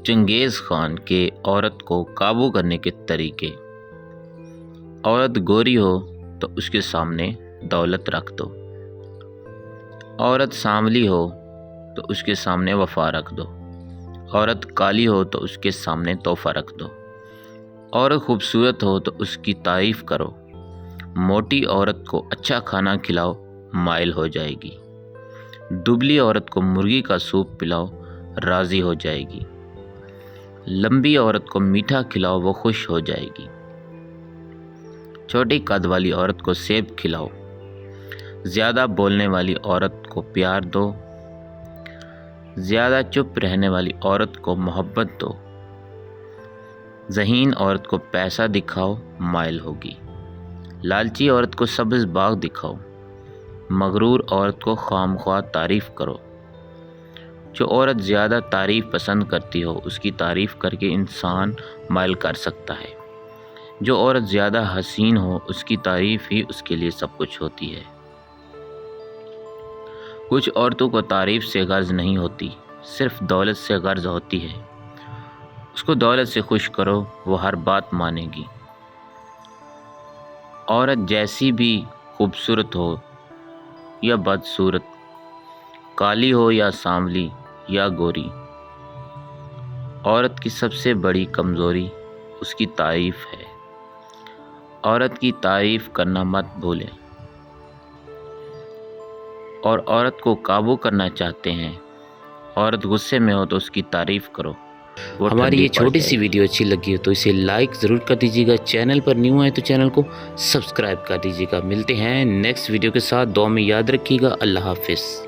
چنگیز خان کے عورت کو قابو کرنے کے طریقے۔ عورت گوری ہو تو اس کے سامنے دولت رکھ دو، عورت سانولی ہو تو اس کے سامنے وفا رکھ دو، عورت کالی ہو تو اس کے سامنے تحفہ رکھ دو، عورت خوبصورت ہو تو اس کی تعریف کرو، موٹی عورت کو اچھا کھانا کھلاؤ مائل ہو جائے گی، دبلی عورت کو مرغی کا سوپ پلاؤ راضی ہو جائے گی، لمبی عورت کو میٹھا کھلاؤ وہ خوش ہو جائے گی، چھوٹی قد والی عورت کو سیب کھلاؤ، زیادہ بولنے والی عورت کو پیار دو، زیادہ چپ رہنے والی عورت کو محبت دو، ذہین عورت کو پیسہ دکھاؤ مائل ہوگی، لالچی عورت کو سبز باغ دکھاؤ، مغرور عورت کو خواہ تعریف کرو۔ جو عورت زیادہ تعریف پسند کرتی ہو اس کی تعریف کر کے انسان مائل کر سکتا ہے، جو عورت زیادہ حسین ہو اس کی تعریف ہی اس کے لیے سب کچھ ہوتی ہے۔ کچھ عورتوں کو تعریف سے غرض نہیں ہوتی، صرف دولت سے غرض ہوتی ہے، اس کو دولت سے خوش کرو وہ ہر بات مانے گی۔ عورت جیسی بھی خوبصورت ہو یا بدصورت، کالی ہو یا سانولی یا گوری، عورت کی سب سے بڑی کمزوری اس کی تعریف ہے۔ عورت کی تعریف کرنا مت بھولیں، اور عورت کو قابو کرنا چاہتے ہیں، عورت غصے میں ہو تو اس کی تعریف کرو۔ ہماری یہ چھوٹی سی ویڈیو اچھی لگی ہو تو اسے لائک ضرور کر دیجیے گا، چینل پر نیو ہے تو چینل کو سبسکرائب کر دیجیے گا۔ ملتے ہیں نیکسٹ ویڈیو کے ساتھ، دعا میں یاد رکھیے گا۔ اللہ حافظ۔